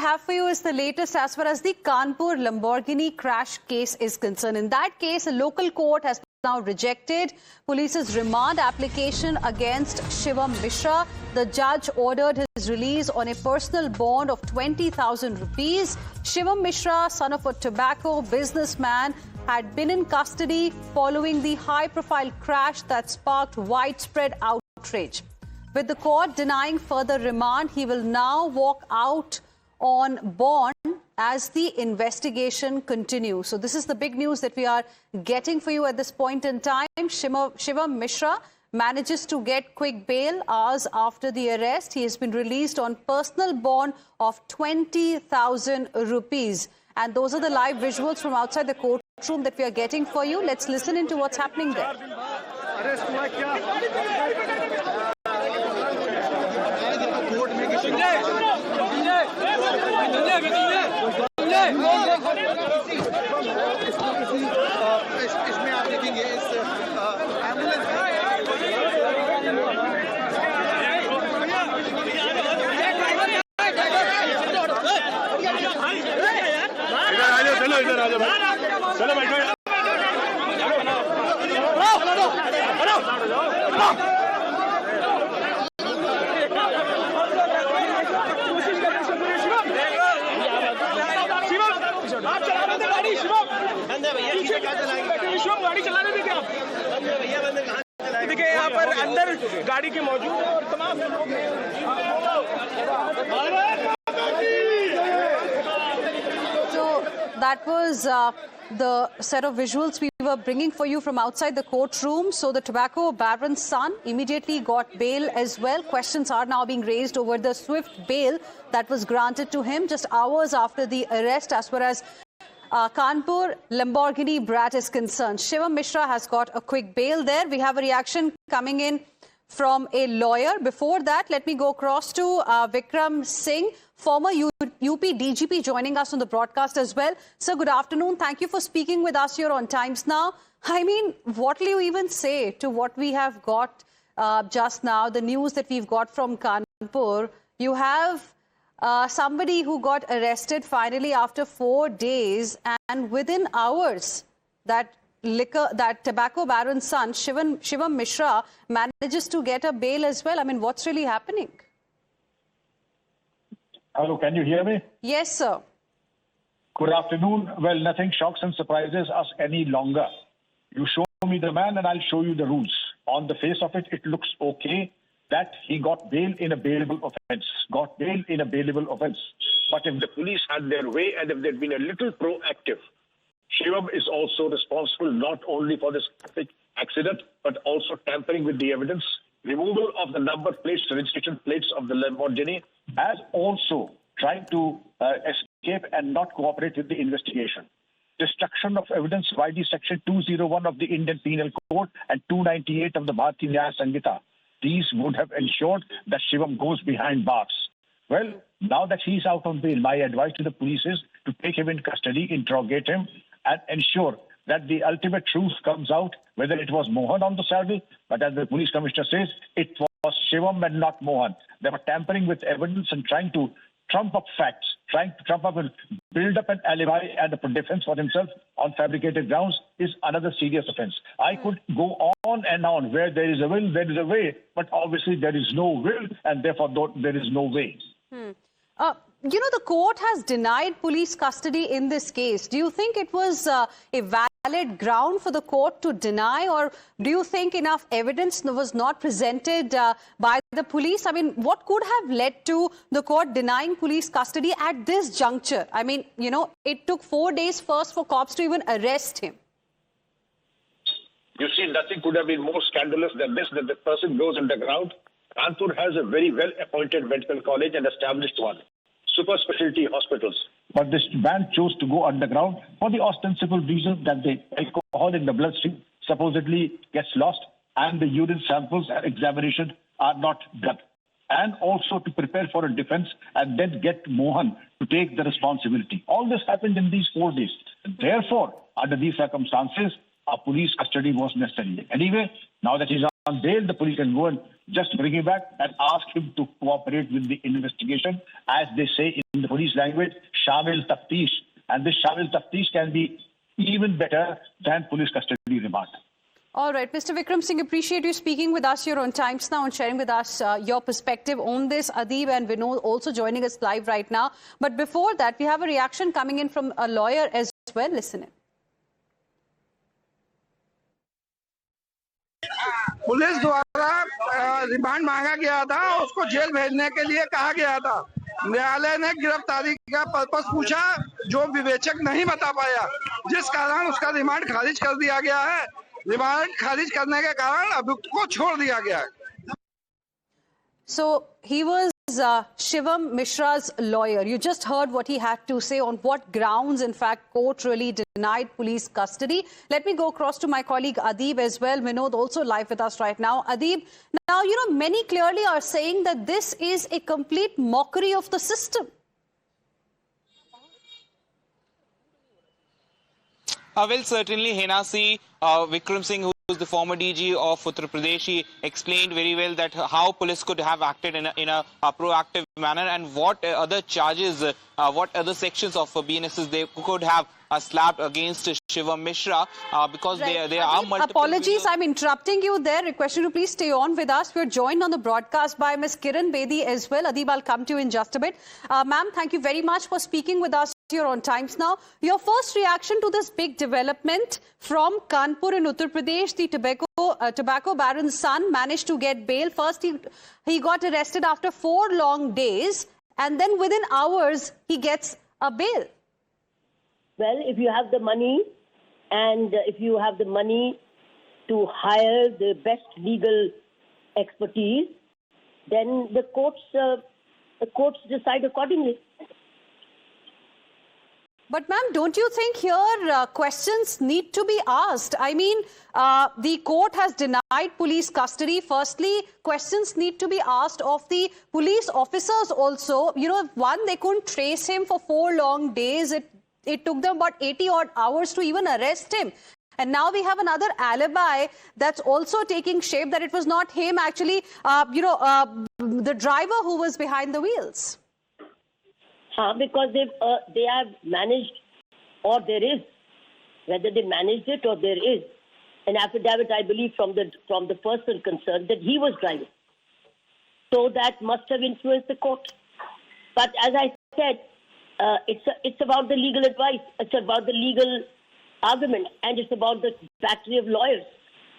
have for you is the latest as far as the Kanpur Lamborghini crash case is concerned. In that case, a local court has now rejected police's remand application against Shivam Mishra. The judge ordered his release on a personal bond of 20,000 rupees. Shivam Mishra, son of a tobacco businessman, had been in custody following the high-profile crash that sparked widespread outrage. With the court denying further remand, he will now walk out on bond as the investigation continues. So this is the big news that we are getting for you at this point in time. Shivam Mishra manages to get quick bail hours after the arrest. He has been released on personal bond of 20,000 rupees. And those are the live visuals from outside the courtroom that we are getting for you. Let's listen into what's happening there. इसमें आप देखेंगे इस ambulance इधर आ जाओ चलो बैठो गाड़ी चलाने देते आप देखिए यहाँ पर अंदर गाड़ी के मौजूद है और तमाम लोग So that was the set of visuals we were bringing for you from outside the courtroom. So the tobacco baron's son immediately got bail as well. Questions are now being raised over the swift bail that was granted to him just hours after the arrest as far as Kanpur Lamborghini brat is concerned. Shivam Mishra has got a quick bail there. We have a reaction coming in from a lawyer. Before that, let me go across to Vikram Singh, former UP DGP, joining us on the broadcast as well. Sir, good afternoon. Thank you for speaking with us here on Times Now. I mean, what will you even say to what we have got just now, the news that we've got from Kanpur? You have somebody who got arrested finally after 4 days, and within hours, that tobacco baron's son, Shivam Mishra, manages to get a bail as well. I mean, what's really happening? Hello, can you hear me? Yes, sir. Good afternoon. Well, nothing shocks and surprises us any longer. You show me the man and I'll show you the rules. On the face of it, it looks okay that he got bail in a bailable offence. But if the police had their way and if they'd been a little proactive, Shivam is also responsible not only for this traffic accident, but also tampering with the evidence, removal of the number plates, registration plates of the Lamborghini, as also trying to escape and not cooperate with the investigation. Destruction of evidence by the Section 201 of the Indian Penal Code and 298 of the Bharatiya Nyaya Sanhita. These would have ensured that Shivam goes behind bars. Well, now that he's out on bail, my advice to the police is to take him in custody, interrogate him, and ensure that the ultimate truth comes out, whether it was Mohan on the saddle, but as the police commissioner says, it was Shivam and not Mohan. They were tampering with evidence and trying to trump up facts, trying to trump up and build up an alibi and a defense for himself on fabricated grounds is another serious offense. I could go on and on. Where there is a will, there is a way, but obviously there is no will and therefore there is no way. You know, the court has denied police custody in this case. Do you think it was a valid ground for the court to deny, or do you think enough evidence was not presented by the police? I mean, what could have led to the court denying police custody at this juncture? I mean, you know, it took 4 days first for cops to even arrest him. You see, nothing could have been more scandalous than this, that the person goes underground. Kanpur has a very well-appointed medical college and established one. Super specialty hospitals. But this man chose to go underground for the ostensible reason that the alcohol in the bloodstream supposedly gets lost and the urine samples and examination are not done. And also to prepare for a defense and then get Mohan to take the responsibility. All this happened in these 4 days. Therefore, under these circumstances, a police custody was necessary. Anyway, now that he's on bail, the police can go and just bring him back and ask him to cooperate with the investigation. As they say in the police language, Shamil Taftish. And this Shamil Taftish can be even better than police custody remand. All right, Mr. Vikram Singh, appreciate you speaking with us here on Times Now and sharing with us your perspective on this. Adib and Vinod also joining us live right now. But before that, we have a reaction coming in from a lawyer as well. Listen in. Police द्वारा remand मांगा गया था, उसको jail भेजने के लिए कहा गया था। न्यायालय ने गिरफ्तारी का पर्पस पूछा, जो विवेचक नहीं बता पाया, जिस कारण उसका रिमांड खारिज कर दिया गया है। रिमांड खारिज करने के कारण अभियुक्त को छोड़ दिया गया है। So he was Shivam Mishra's lawyer. You just heard what he had to say on what grounds, in fact, court really denied police custody. Let me go across to my colleague Adib as well. Vinod also live with us right now. Adib, now, you know, many clearly are saying that this is a complete mockery of the system. Well, certainly, Henasi, Vikram Singh, who is the former DG of Uttar Pradesh, he explained very well that how police could have acted in a proactive manner and what other charges, what other sections of BNSS they could have slapped against Shivam Mishra because Right. there are multiple... Apologies, I'm interrupting you there. Request you to please stay on with us. We're joined on the broadcast by Ms. Kiran Bedi as well. Adib, I'll come to you in just a bit. Ma'am, thank you very much for speaking with us here on Times Now. Your first reaction to this big development from Kanpur in Uttar Pradesh, the tobacco baron's son managed to get bail. First, he got arrested after 4 long days, and then within hours, he gets a bail. Well, if you have the money and if you have the money to hire the best legal expertise, then the courts decide accordingly. But ma'am, don't you think here questions need to be asked? I mean, the court has denied police custody. Firstly, questions need to be asked of the police officers also. You know, one, they couldn't trace him for 4 long days. It took them about 80 odd hours to even arrest him. And now we have another alibi that's also taking shape that it was not him actually, the driver who was behind the wheels. Because they have managed, or there is, whether they managed it or there is an affidavit, I believe, from the person concerned that he was driving. So that must have influenced the court. But as I said, it's about the legal advice, it's about the legal argument, and it's about the battery of lawyers.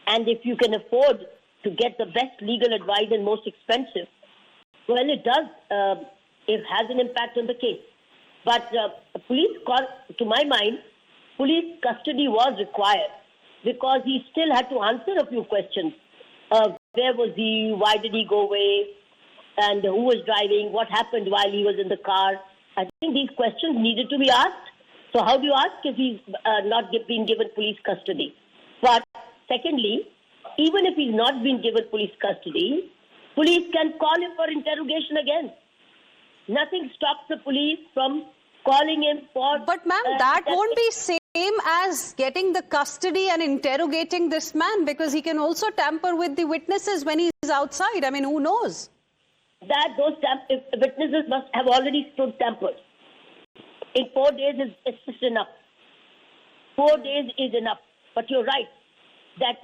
And if you can afford to get the best legal advice and most expensive, well, it does. It has an impact on the case. But to my mind, police custody was required because he still had to answer a few questions. Where was he? Why did he go away? And who was driving? What happened while he was in the car? I think these questions needed to be asked. So how do you ask if he's not been given police custody? But secondly, even if he's not been given police custody, police can call him for interrogation again. Nothing stops the police from calling him for... But ma'am, that won't be same as getting the custody and interrogating this man, because he can also tamper with the witnesses when he's outside. I mean, who knows? That those witnesses must have already stood tampered. In 4 days is just enough. 4 days is enough. But you're right that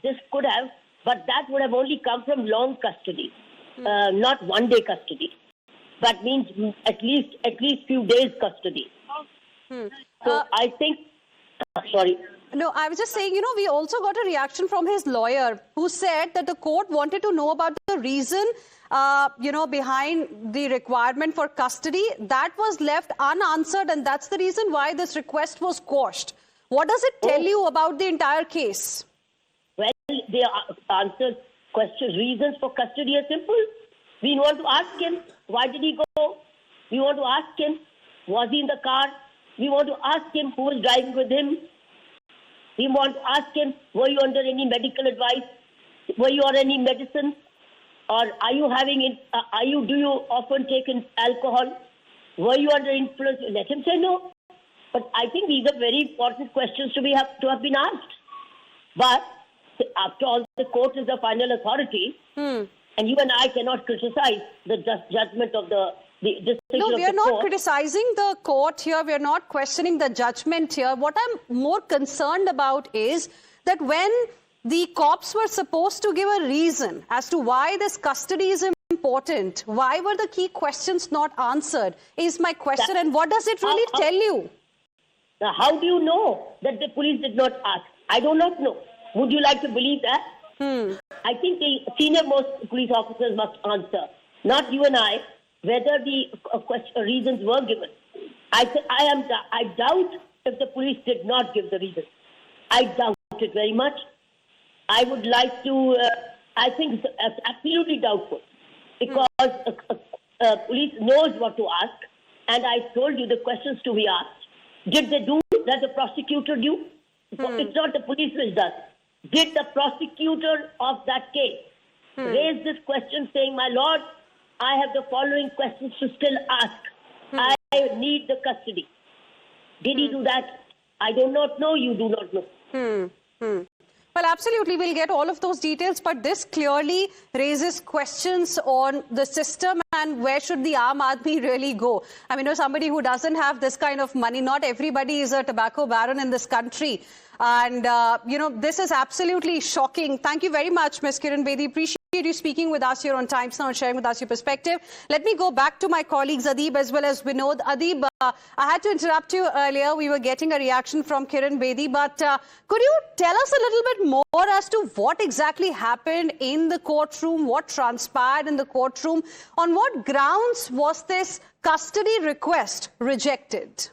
this could have, but that would have only come from long custody, not 1 day custody. That means at least few days custody. So I think, sorry. No, I was just saying, you know, we also got a reaction from his lawyer who said that the court wanted to know about the reason, behind the requirement for custody. That was left unanswered, and that's the reason why this request was quashed. What does it tell you about the entire case? Well, the reasons for custody are simple. We want to ask him, why did he go? We want to ask him, was he in the car? We want to ask him who was driving with him. We want to ask him, were you under any medical advice? Were you on any medicine? Or are you having it? Do you often take alcohol? Were you under influence? Let him say no. But I think these are very important questions to have been asked. But after all, the court is the final authority. and you and I cannot criticize the judgment of the decision No, of we the are not court. criticizing the court here. We are not questioning the judgment here. What I'm more concerned about is that when the cops were supposed to give a reason as to why this custody is important, why were the key questions not answered, is my question. And what does it really tell you? Now, how do you know that the police did not ask? I do not know. Would you like to believe that? I think the senior most police officers must answer, not you and I, whether the reasons were given. I doubt if the police did not give the reasons. I doubt it very much. I would like to, I think it's absolutely doubtful, because police knows what to ask, and I told you the questions to be asked. Did they do that the prosecutor do? It's not the police which does. Did the prosecutor of that case raise this question saying, my lord, I have the following questions to still ask. I need the custody. Did he do that? I do not know. You do not know. Well, absolutely, we'll get all of those details, but this clearly raises questions on the system and where should the Aam Aadmi really go. I mean, somebody who doesn't have this kind of money, not everybody is a tobacco baron in this country. And, this is absolutely shocking. Thank you very much, Ms. Kiran Bedi. Appreciate you speaking with us here on Times Now and sharing with us your perspective. Let me go back to my colleagues Adib as well as Vinod. Adib, I had to interrupt you earlier. We were getting a reaction from Kiran Bedi, but could you tell us a little bit more as to what exactly happened in the courtroom, what transpired in the courtroom, on what grounds was this custody request rejected?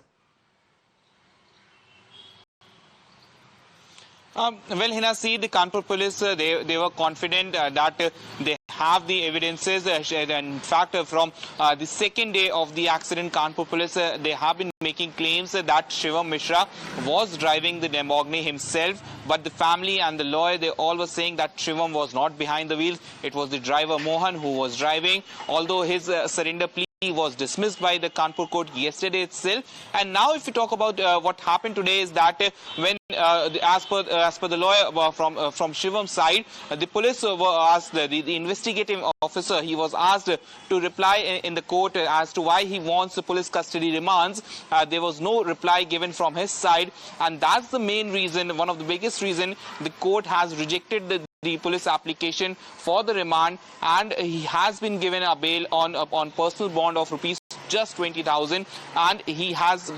Well, Hina, see, the Kanpur police, they were confident that they have the evidences. In fact, from the second day of the accident, Kanpur police, they have been making claims that Shivam Mishra was driving the Lamborghini himself. But the family and the lawyer, they all were saying that Shivam was not behind the wheel. It was the driver Mohan who was driving. Although his surrender plea was dismissed by the Kanpur court yesterday itself. And now if we talk about what happened today is that when as per the lawyer from Shivam's side, the police were asked, the investigative officer, he was asked to reply in the court as to why he wants the police custody remands. There was no reply given from his side, and that's the main reason, one of the biggest reason the court has rejected the police application for the remand, and he has been given a bail on personal bond of rupees just 20,000, and he has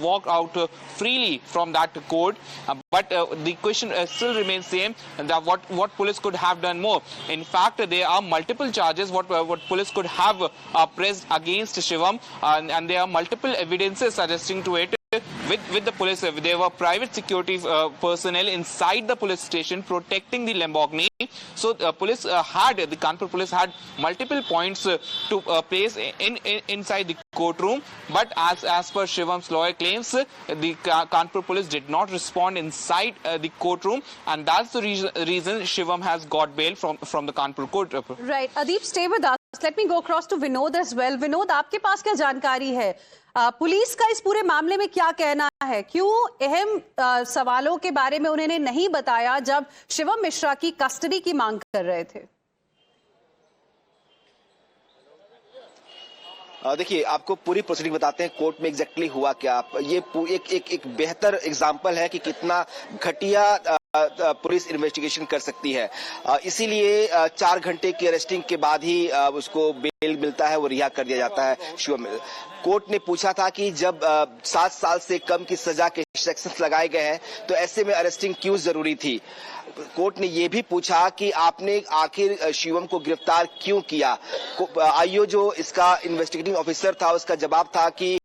walked out freely from that court. But the question still remains same, that what police could have done more. In fact, there are multiple charges what police could have pressed against Shivam, and there are multiple evidences suggesting to it. With the police, there were private security personnel inside the police station protecting the Lamborghini. So the Kanpur police had multiple points to place inside the courtroom. But as per Shivam's lawyer claims, the Kanpur police did not respond inside the courtroom, and that's the reason Shivam has got bail from the Kanpur court. Right, Adib, stay with us. Let me go across to Vinod as well. Vinod, आपके पास क्या जानकारी है? Police का इस पूरे मामले में क्या कहना है? क्यों अहम सवालों के बारे में उन्होंने नहीं बताया जब शिवम मिश्रा की कस्टडी की मांग कर रहे थे? देखिए, आपको पूरी प्रोसीडिंग बताते हैं कोर्ट में एग्जैक्टली हुआ क्या। ये एक बेहतर एग्जाम्पल है कि कितना घटिया पुलिस इन्वेस्टिगेशन कर सकती है। इसीलिए 4 घंटे की अरेस्टिंग के बाद ही उसको बेल मिलता है, वो रिहा कर दिया जाता है शिवम। कोर्ट ने पूछा था कि जब 7 साल से कम की सजा के सेक्शंस लगाए गए हैं तो ऐसे में अरेस्टिंग क्यों जरूरी थी। कोर्ट ने यह भी पूछा कि आपने आखिर शिवम को गिरफ्तार क्यों किया। आईओ जो इसका इन्वेस्टिगेटिंग ऑफिसर था, उसका जवाब था कि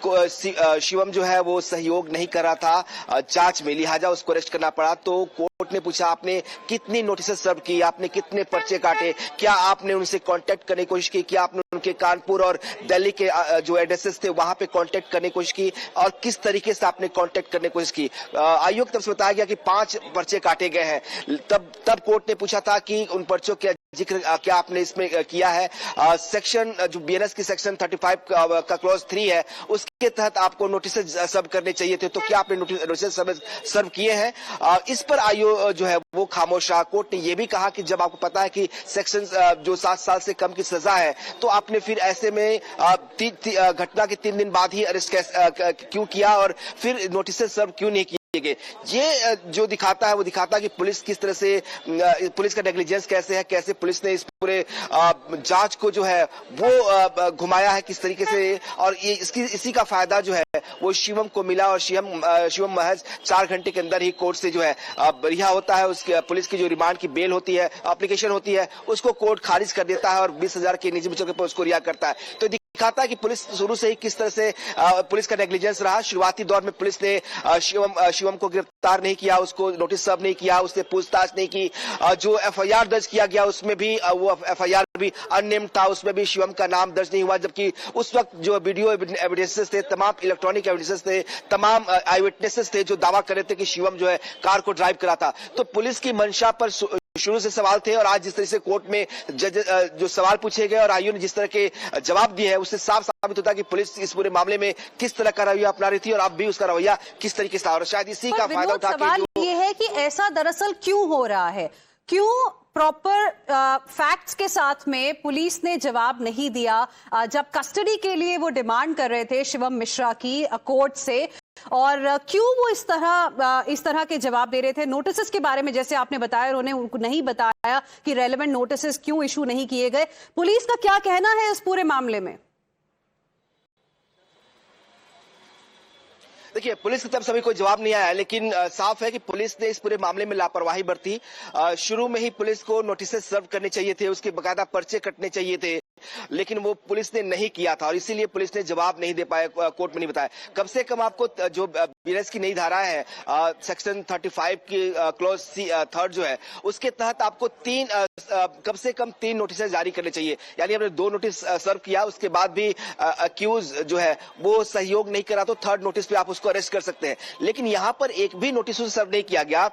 शिवम जो है वो सहयोग नहीं कर रहा था जांच में, लिहाजा उसको अरेस्ट करना पड़ा। तो कोर्ट ने पूछा आपने कितनी नोटिस सर्व की, आपने कितने पर्चे काटे, क्या आपने उनसे कांटेक्ट करने की कोशिश की, क्या आपने उनके कानपुर और दिल्ली के जो एड्रेसेस थे वहां पे कांटेक्ट करने की कोशिश की, और किस तरीके से आपने कांटेक्ट करने की कोशिश की। आयोग की तरफ से बताया गया कि 5 पर्चे काटे गए हैं। तब कोर्ट ने पूछा था कि उन पर्चों के जिक्र क्या आपने इसमें किया है। सेक्शन जो बीएनएस की सेक्शन 35 का क्लॉज 3 है उसके के तहत आपको नोटिस सर्व करने चाहिए थे, तो क्या आपने नोटिस सर्व किए हैं? इस पर आयोग जो है वो खामोश रहा। कोर्ट ने यह भी कहा कि जब आपको पता है कि सेक्शन जो 7 साल से कम की सजा है, तो आपने फिर ऐसे में घटना के 3 दिन बाद ही अरेस्ट क्यों किया और फिर नोटिस सर्व क्यों नहीं किया गए? ये जो दिखाता है वो दिखाता है कि पुलिस किस तरह से, पुलिस का नेग्लिजेंस कैसे है, कैसे पुलिस ने इस पूरे जांच को जो है वो घुमाया है किस तरीके से, और ये इसी का फायदा जो है वो शिवम को मिला और शिवम महज 4 घंटे के अंदर ही कोर्ट से जो है रिहा होता है। उसके पुलिस की जो रिमांड की बेल होती है, एप्लीकेशन होती है, उसको कोर्ट खारिज कर देता है और 20,000 के निजी बचाव पर उसको रिहा करता है। तो दिखाता है कि पुलिस शुरू से ही किस तरह से पुलिस का नेग्लिजेंस रहा। शुरुआती दौर में पुलिस ने शिवम को गिरफ्तार नहीं किया, उसको नोटिस सर्व नहीं किया, उससे पूछताछ नहीं की। जो एफआईआर दर्ज किया गया उसमें भी वो एफआईआर भी अननेम्ड था, उसमें भी शिवम का नाम दर्ज नहीं हुआ, जबकि उस वक्त जो वीडियो एविडेंसेस थे, तमाम इलेक्ट्रॉनिक एविडेंसेस थे, तमाम आई विटनेसेस थे जो दावा कर रहे थे कि शिवम जो है कार को ड्राइव करा था। तो पुलिस की मंशा पर शुरू से सवाल थे और आज जिस तरह से कोर्ट में जो सवाल पूछे गए और आयोग ने जिस तरह के जवाब दिए हैं, उससे साफ साबित होता है कि पुलिस इस पूरे मामले में किस तरह का रवैया अपना रही थी और अब भी उसका रवैया किस तरीके से था, और शायद इसी का फायदा उठा के सवाल ये है कि ऐसा दरअसल क्यों हो रहा है, क्यों प्रॉपर फैक्ट्स के साथ में पुलिस ने जवाब नहीं दिया जब कस्टडी के लिए वो डिमांड कर रहे थे शिवम मिश्रा की कोर्ट से, और क्यों वो इस तरह के जवाब दे रहे थे? नोटिस के बारे में जैसे आपने बताया, उन्होंने उनको नहीं बताया कि रेलेवेंट नोटिस क्यों इशू नहीं किए गए। पुलिस का क्या कहना है इस पूरे मामले में? देखिए, पुलिस की तरफ से अभी कोई जवाब नहीं आया है, लेकिन साफ है कि पुलिस ने इस पूरे मामले में लापरवाही बरती। शुरू में ही पुलिस को नोटिस सर्व करने चाहिए थे, उसके बकायदा पर्चे कटने चाहिए थे, लेकिन वो पुलिस ने नहीं किया था और इसीलिए पुलिस ने जवाब नहीं दे पाया, कोर्ट में नहीं बताया। कम से कम आपको जो बीएनएस की नई धारा है सेक्शन 35 की क्लॉज 3 जो है, उसके तहत आपको कम से कम 3 नोटिस जारी करने चाहिए। यानी आपने 2 नोटिस सर्व किया, उसके बाद भी अक्यूज जो है वो सहयोग नहीं करा, तो 3rd नोटिस पे आप उसको अरेस्ट कर सकते हैं। लेकिन यहां पर एक भी नोटिस सर्व नहीं किया गया।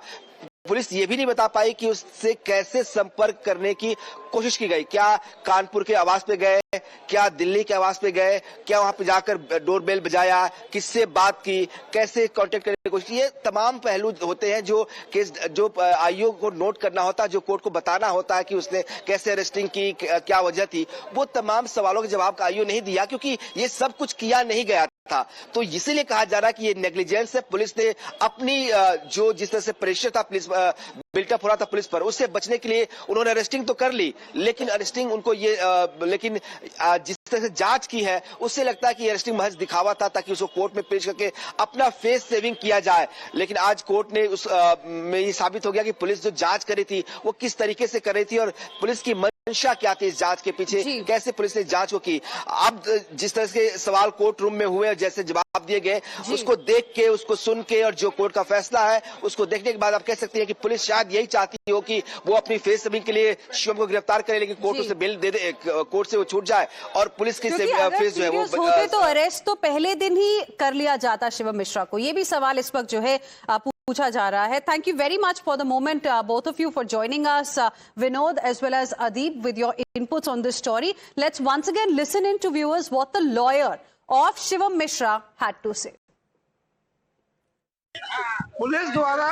पुलिस ये भी नहीं बता पाई कि उससे कैसे संपर्क करने की कोशिश की गई। क्या कानपुर के आवास पे गए, क्या दिल्ली के आवास पे गए, क्या वहां पे जाकर डोरबेल बजाया, किससे बात की, कैसे कांटेक्ट करने की कोशिश, ये तमाम पहलू होते हैं जो आयोग को नोट करना होता है, जो कोर्ट को बताना होता है कि उसने कैसे अरेस्टिंग की, क्या वजह थी। वो तमाम सवालों के जवाब का आयोग नहीं दिया क्योंकि ये सब कुछ किया नहीं गया था। तो इसीलिए कहा जा रहा है कि ये नेग्लिजेंस है। पुलिस ने अपनी जो जिस तरह से प्रेशर था पुलिस बिल्टअप हो रहा था पुलिस पर, उससे बचने के लिए उन्होंने अरेस्टिंग तो कर ली, लेकिन अरेस्टिंग उनको लेकिन जिस तरह से जांच की है उससे लगता है कि अरेस्टिंग महज दिखावा था ताकि उसको कोर्ट में पेश करके अपना फेस सेविंग किया जाए। लेकिन आज कोर्ट ने में ये साबित हो गया कि पुलिस जो जांच कर रही थी वो किस तरीके से कर रही थी और पुलिस की मंशा क्या थी इस जांच के पीछे, कैसे पुलिस ने जांच को की। अब जिस तरह से सवाल कोर्ट रूम में हुए, जैसे जवाब दिए गए, उसको देख के, उसको सुन के और जो कोर्ट का फैसला है उसको देखने के बाद आप कह सकते हैं कि पुलिस शायद यही चाहती हो कि वो अपनी फेस सेविंग के लिए शिवम को गिरफ्तार करे, लेकिन कोर्ट उसे बेल दे दे, कोर्ट से वो छूट जाए और पुलिस के फेस जो है वो होते तो अरेस्ट तो पहले दिन ही कर लिया जाता शिवम मिश्रा को। ये भी सवाल इस वक्त जो है पूछा जा रहा है। Thank you very much for the moment, both of you, for joining us, Vinod as well as Adeep, with your inputs on this story. Let's once again listen in to viewers what the lawyer of Shivam Mishra had to say. Police द्वारा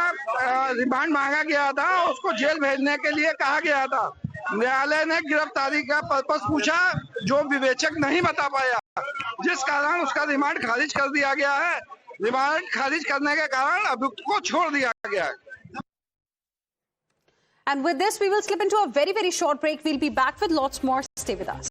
remand मांगा गया था, उसको jail भेजने के लिए कहा गया था। न्यायालय ने गिरफ्तारी का पर्पस पूछा जो विवेचक नहीं बता पाया, जिस कारण उसका रिमांड खारिज कर दिया गया है। रिमांड खारिज करने के कारण अभियुक्त को छोड़ दिया गया है। And with this, we will slip into a very, very short break. We'll be back with lots more. Stay with us.